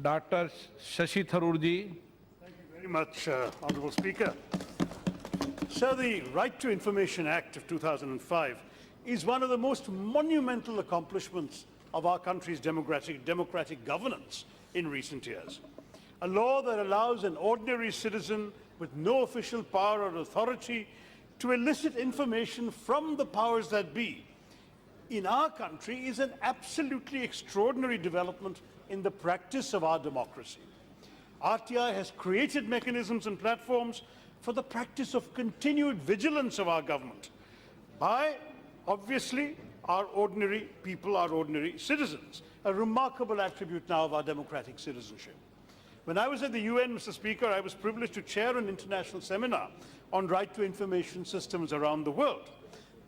Dr. Shashi Tharoor ji. Thank you very much, Honourable Speaker. Sir, the Right to Information Act of 2005 is one of the most monumental accomplishments of our country's democratic governance in recent years. A law that allows an ordinary citizen with no official power or authority to elicit information from the powers that be in our country is an absolutely extraordinary development in the practice of our democracy. RTI has created mechanisms and platforms for the practice of continued vigilance of our government by, obviously, our ordinary people, our ordinary citizens, a remarkable attribute now of our democratic citizenship. When I was at the UN, Mr. Speaker, I was privileged to chair an international seminar on right to information systems around the world.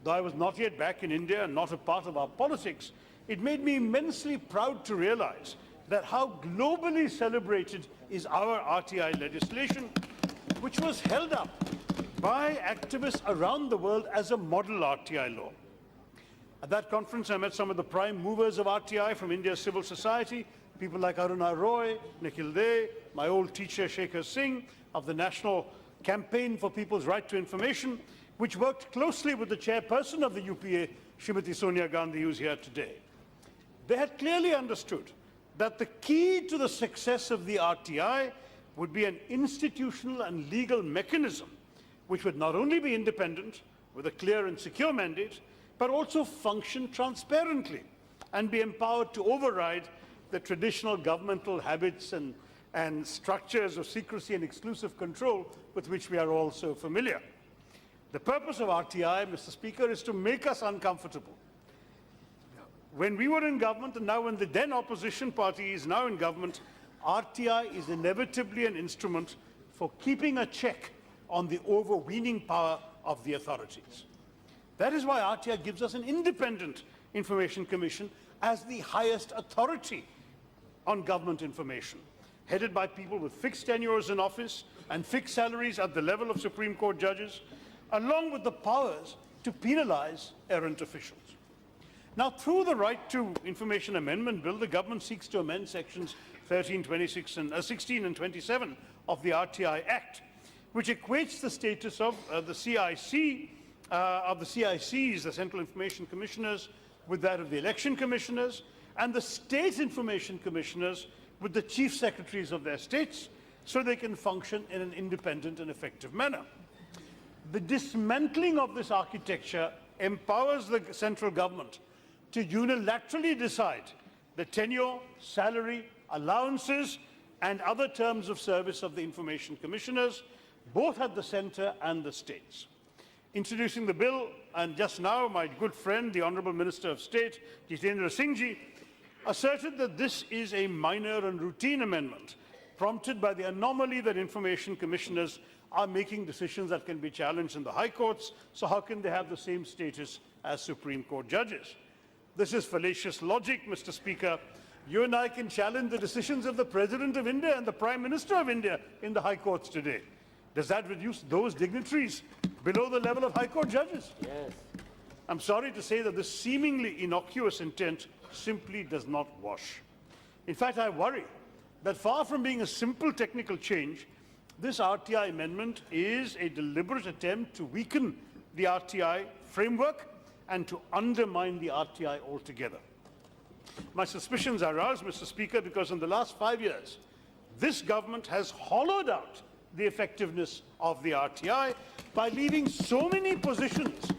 Though I was not yet back in India and not a part of our politics, it made me immensely proud to realize that how globally celebrated is our RTI legislation, which was held up by activists around the world as a model RTI law. At that conference, I met some of the prime movers of RTI from India's civil society, people like Aruna Roy, Nikhil De, my old teacher Shekhar Singh of the National Campaign for People's Right to Information, which worked closely with the chairperson of the UPA, Srimati Sonia Gandhi, who's here today. They had clearly understood that the key to the success of the RTI would be an institutional and legal mechanism which would not only be independent, with a clear and secure mandate, but also function transparently and be empowered to override the traditional governmental habits and structures of secrecy and exclusive control with which we are all so familiar. The purpose of RTI, Mr. Speaker, is to make us uncomfortable. When we were in government, and now when the then opposition party is now in government, RTI is inevitably an instrument for keeping a check on the overweening power of the authorities. That is why RTI gives us an independent information commission as the highest authority on government information, headed by people with fixed tenures in office and fixed salaries at the level of Supreme Court judges, along with the powers to penalize errant officials. Now, through the Right to Information Amendment Bill, the government seeks to amend sections 13, 26, and 16 and 27 of the RTI Act, which equates the status of the CICs, the Central Information Commissioners, with that of the Election Commissioners, and the State Information Commissioners with the Chief Secretaries of their states, so they can function in an independent and effective manner. The dismantling of this architecture empowers the central government to unilaterally decide the tenure, salary, allowances, and other terms of service of the information commissioners, both at the centre and the states. Introducing the bill, and just now my good friend, the Honourable Minister of State, Jitendra Singh ji, asserted that this is a minor and routine amendment, prompted by the anomaly that information commissioners are making decisions that can be challenged in the high courts, so how can they have the same status as Supreme Court judges? This is fallacious logic, Mr. Speaker. You and I can challenge the decisions of the President of India and the Prime Minister of India in the high courts today. Does that reduce those dignitaries below the level of high court judges? Yes. I'm sorry to say that this seemingly innocuous intent simply does not wash. In fact, I worry that far from being a simple technical change, this RTI amendment is a deliberate attempt to weaken the RTI framework and to undermine the RTI altogether. My suspicions are aroused, Mr. Speaker, because in the last 5 years, this government has hollowed out the effectiveness of the RTI by leaving so many positions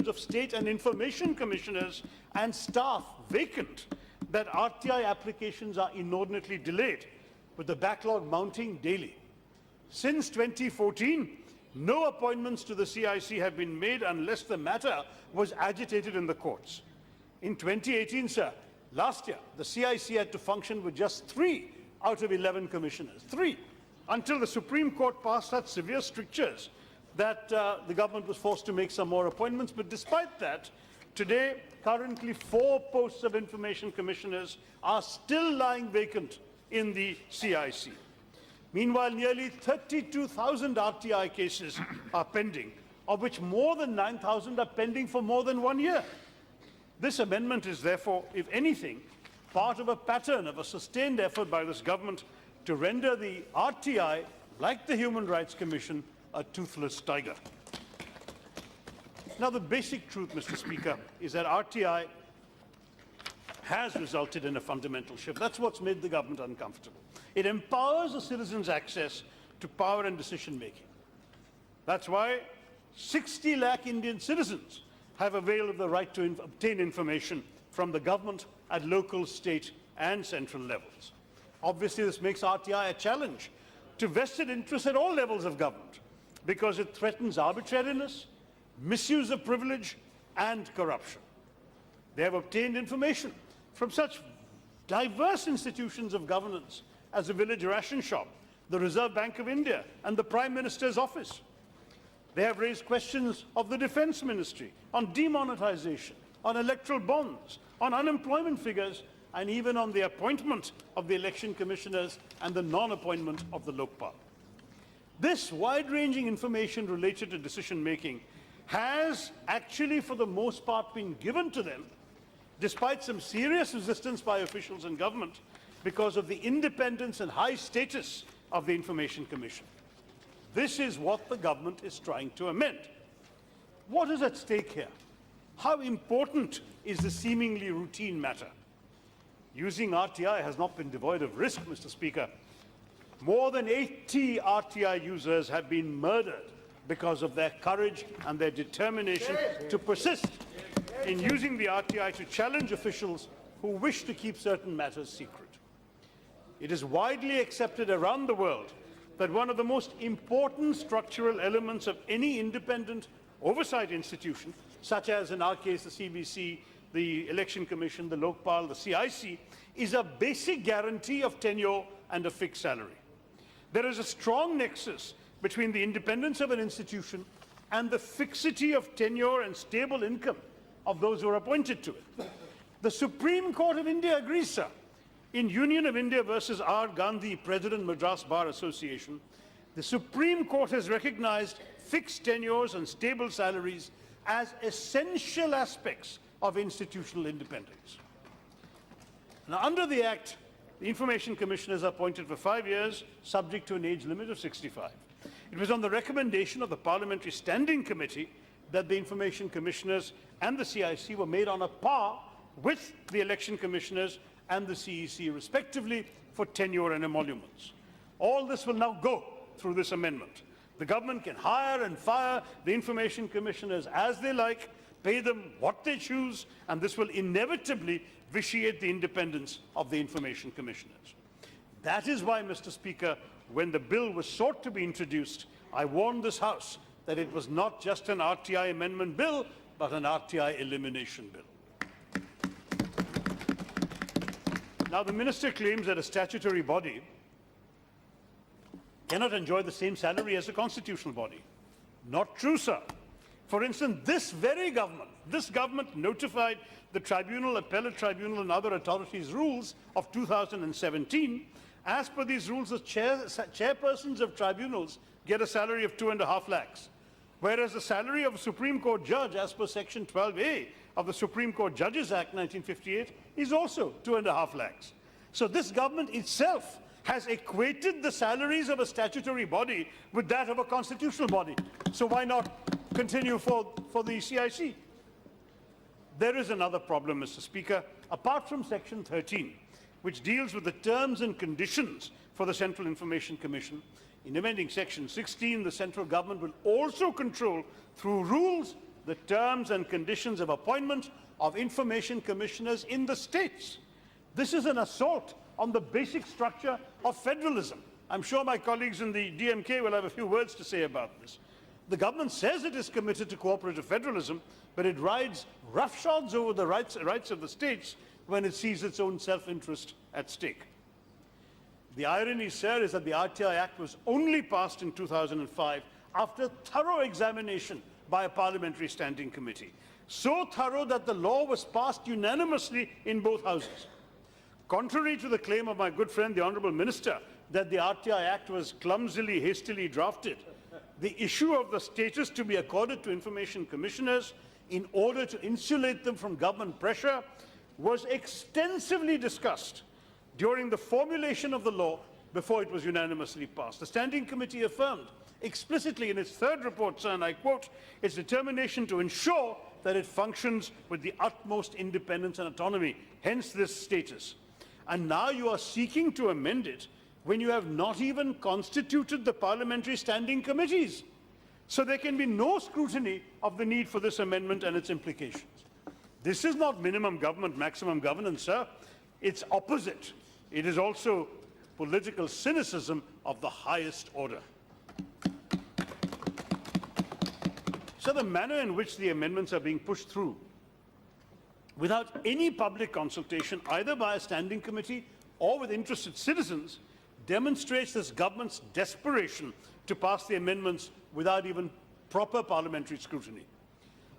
of state and information commissioners and staff vacant that RTI applications are inordinately delayed, with the backlog mounting daily. Since 2014, no appointments to the CIC have been made unless the matter was agitated in the courts. In 2018, sir, last year, the CIC had to function with just 3 out of 11 commissioners. 3, until the Supreme Court passed such severe strictures that the government was forced to make some more appointments. But despite that, today, currently 4 posts of information commissioners are still lying vacant in the CIC. Meanwhile, nearly 32,000 RTI cases are pending, of which more than 9,000 are pending for more than 1 year. This amendment is therefore, if anything, part of a pattern of a sustained effort by this government to render the RTI, like the Human Rights Commission, a toothless tiger. Now, the basic truth, Mr. Speaker, is that RTI has resulted in a fundamental shift. That's what's made the government uncomfortable. It empowers the citizens' access to power and decision-making. That's why 60 lakh Indian citizens have availed of the right to obtain information from the government at local, state and central levels. Obviously, this makes RTI a challenge to vested interests at all levels of government because it threatens arbitrariness, misuse of privilege and corruption. They have obtained information from such diverse institutions of governance as the village ration shop, the Reserve Bank of India and the Prime Minister's office. They have raised questions of the Defence Ministry on demonetisation, on electoral bonds, on unemployment figures and even on the appointment of the election commissioners and the non-appointment of the Lokpal. This wide-ranging information related to decision-making has actually, for the most part, been given to them, despite some serious resistance by officials and government, because of the independence and high status of the Information Commission. This is what the government is trying to amend. What is at stake here? How important is the seemingly routine matter? Using RTI has not been devoid of risk, Mr. Speaker. More than 80 RTI users have been murdered because of their courage and their determination to persist in using the RTI to challenge officials who wish to keep certain matters secret. It is widely accepted around the world that one of the most important structural elements of any independent oversight institution, such as in our case the CBC, the Election Commission, the Lokpal, the CIC, is a basic guarantee of tenure and a fixed salary. There is a strong nexus between the independence of an institution and the fixity of tenure and stable income of those who are appointed to it. The Supreme Court of India agrees, sir. In Union of India versus R. Gandhi, President Madras Bar Association, the Supreme Court has recognized fixed tenures and stable salaries as essential aspects of institutional independence. Now, under the Act, the Information Commissioners are appointed for 5 years, subject to an age limit of 65. It was on the recommendation of the Parliamentary Standing Committee that the Information Commissioners and the CIC were made on a par with the Election Commissioners and the CEC, respectively, for tenure and emoluments. All this will now go through this amendment. The government can hire and fire the Information Commissioners as they like, pay them what they choose, and this will inevitably vitiate the independence of the Information Commissioners. That is why, Mr. Speaker, when the bill was sought to be introduced, I warned this House that it was not just an RTI amendment bill, but an RTI elimination bill. Now, the Minister claims that a statutory body cannot enjoy the same salary as a constitutional body. Not true, sir. For instance, this government notified the Tribunal, Appellate Tribunal and other authorities' rules of 2017. As per these rules, the chairpersons of tribunals get a salary of 2.5 lakhs, whereas the salary of a Supreme Court judge, as per Section 12A of the Supreme Court Judges Act 1958, is also 2.5 lakhs. So this government itself has equated the salaries of a statutory body with that of a constitutional body. So why not continue for the CIC? There is another problem, Mr. Speaker. Apart from Section 13, which deals with the terms and conditions for the Central Information Commission, in amending Section 16, the central government will also control, through rules, the terms and conditions of appointment of information commissioners in the states. This is an assault on the basic structure of federalism. I'm sure my colleagues in the DMK will have a few words to say about this. The government says it is committed to cooperative federalism, but it rides roughshods over the rights of the states when it sees its own self-interest at stake. The irony, sir, is that the RTI Act was only passed in 2005 after thorough examination by a parliamentary standing committee. So thorough that the law was passed unanimously in both houses. Contrary to the claim of my good friend, the Honourable Minister, that the RTI Act was clumsily, hastily drafted, the issue of the status to be accorded to information commissioners in order to insulate them from government pressure was extensively discussed during the formulation of the law before it was unanimously passed. The Standing Committee affirmed explicitly in its third report, sir, and I quote, its determination to ensure that it functions with the utmost independence and autonomy, hence this status. And now you are seeking to amend it when you have not even constituted the parliamentary standing committees. So there can be no scrutiny of the need for this amendment and its implications. This is not minimum government, maximum governance, sir. It's opposite. It is also political cynicism of the highest order. So the manner in which the amendments are being pushed through without any public consultation, either by a standing committee or with interested citizens, demonstrates this government's desperation to pass the amendments without even proper parliamentary scrutiny.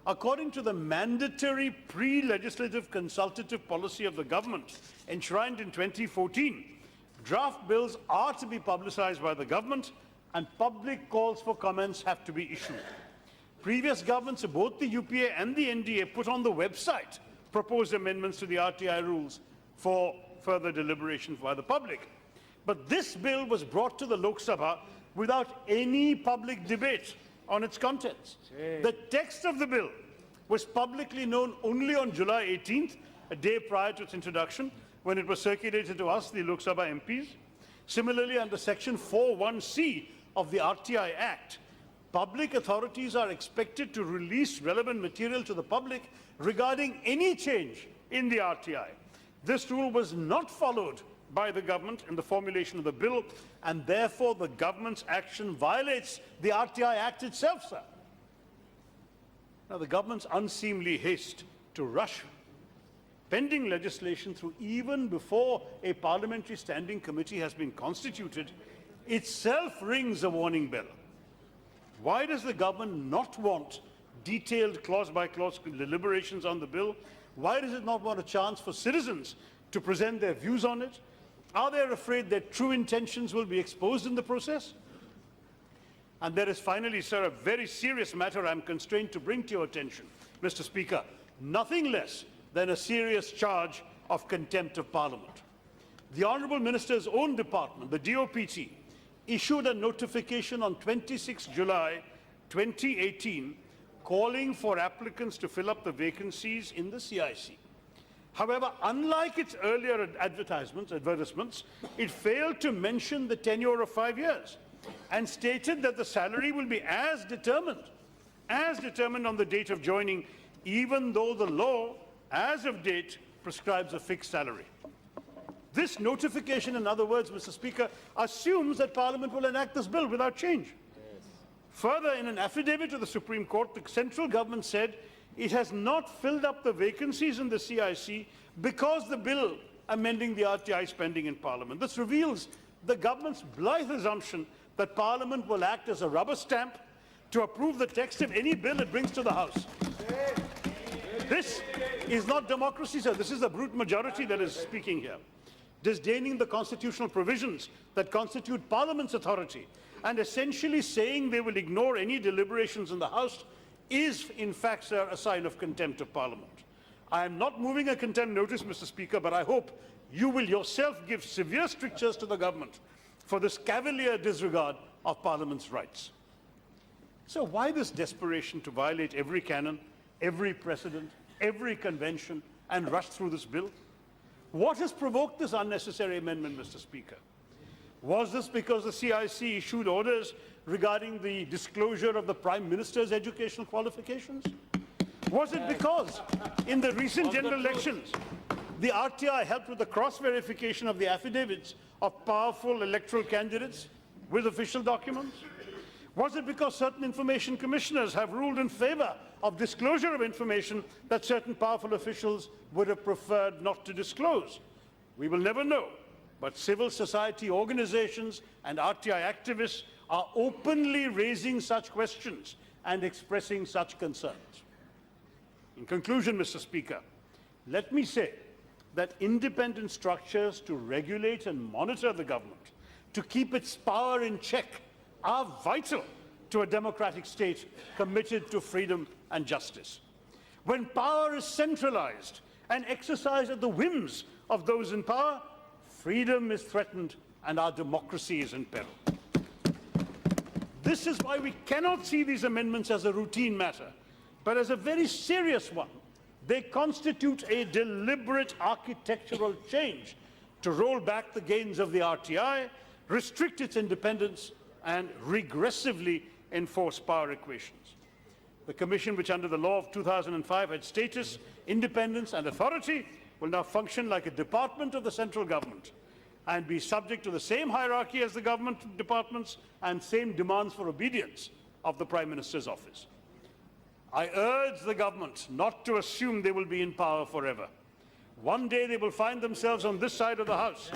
According to the mandatory pre-legislative consultative policy of the government enshrined in 2014, draft bills are to be publicized by the government and public calls for comments have to be issued. Previous governments of both the UPA and the NDA put on the website proposed amendments to the RTI rules for further deliberation by the public. But this bill was brought to the Lok Sabha without any public debate on its contents. The text of the bill was publicly known only on July 18th, a day prior to its introduction, when it was circulated to us, the Lok Sabha MPs. Similarly, under Section 4(1)(c) of the RTI Act, public authorities are expected to release relevant material to the public regarding any change in the RTI. This rule was not followed by the government in the formulation of the bill, and therefore the government's action violates the RTI Act itself, sir. Now, the government's unseemly haste to rush pending legislation through even before a parliamentary standing committee has been constituted itself rings a warning bell. Why does the government not want detailed clause-by-clause deliberations on the bill? Why does it not want a chance for citizens to present their views on it? Are they afraid that true intentions will be exposed in the process? And there is finally, sir, a very serious matter I'm constrained to bring to your attention, Mr. Speaker. Nothing less than a serious charge of contempt of Parliament. The Honourable Minister's own department, the DOPT, issued a notification on 26 July 2018 calling for applicants to fill up the vacancies in the CIC. However, unlike its earlier advertisements, it failed to mention the tenure of 5 years and stated that the salary will be as determined on the date of joining, even though the law, as of date, prescribes a fixed salary. This notification, in other words, Mr. Speaker, assumes that Parliament will enact this bill without change. Further, in an affidavit to the Supreme Court, the central government said it has not filled up the vacancies in the CIC because the bill amending the RTI is pending in Parliament. This reveals the government's blithe assumption that Parliament will act as a rubber stamp to approve the text of any bill it brings to the House. This is not democracy, sir. This is the brute majority that is speaking here, disdaining the constitutional provisions that constitute Parliament's authority and essentially saying they will ignore any deliberations in the House is, in fact, sir, a sign of contempt of Parliament. I am not moving a contempt notice, Mr. Speaker, but I hope you will yourself give severe strictures to the government for this cavalier disregard of Parliament's rights. So why this desperation to violate every canon, every precedent, every convention, and rush through this bill? What has provoked this unnecessary amendment, Mr. Speaker? Was this because the CIC issued orders regarding the disclosure of the Prime Minister's educational qualifications? Was it because, in the recent general elections, the RTI helped with the cross-verification of the affidavits of powerful electoral candidates with official documents? Was it because certain information commissioners have ruled in favour of disclosure of information that certain powerful officials would have preferred not to disclose? We will never know, but civil society organizations and RTI activists are openly raising such questions and expressing such concerns. In conclusion, Mr. Speaker, let me say that independent structures to regulate and monitor the government, to keep its power in check, are vital to a democratic state committed to freedom and justice. When power is centralized and exercised at the whims of those in power, freedom is threatened and our democracy is in peril. This is why we cannot see these amendments as a routine matter, but as a very serious one. They constitute a deliberate architectural change to roll back the gains of the RTI, restrict its independence, and regressively enforce power equations. The Commission, which under the law of 2005 had status, independence and authority, will now function like a department of the central government and be subject to the same hierarchy as the government departments and same demands for obedience of the Prime Minister's office. I urge the government not to assume they will be in power forever. One day they will find themselves on this side of the House,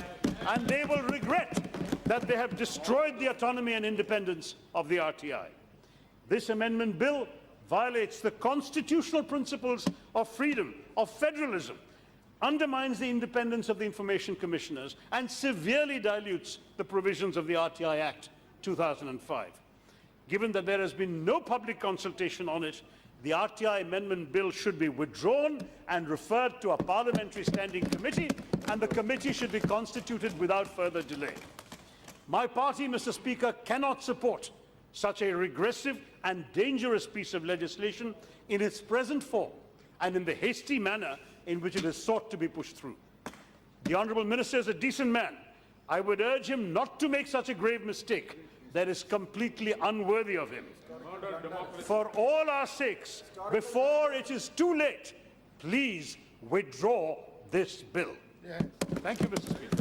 and they will regret that they have destroyed the autonomy and independence of the RTI. This amendment bill violates the constitutional principles of freedom, of federalism, undermines the independence of the Information Commissioners, and severely dilutes the provisions of the RTI Act 2005. Given that there has been no public consultation on it, the RTI Amendment Bill should be withdrawn and referred to a Parliamentary Standing Committee, and the committee should be constituted without further delay. My party, Mr. Speaker, cannot support such a regressive and dangerous piece of legislation in its present form and in the hasty manner in which it is sought to be pushed through. The Honourable Minister is a decent man. I would urge him not to make such a grave mistake that is completely unworthy of him. For all our sakes, before it is too late, please withdraw this bill. Thank you, Mr. Speaker.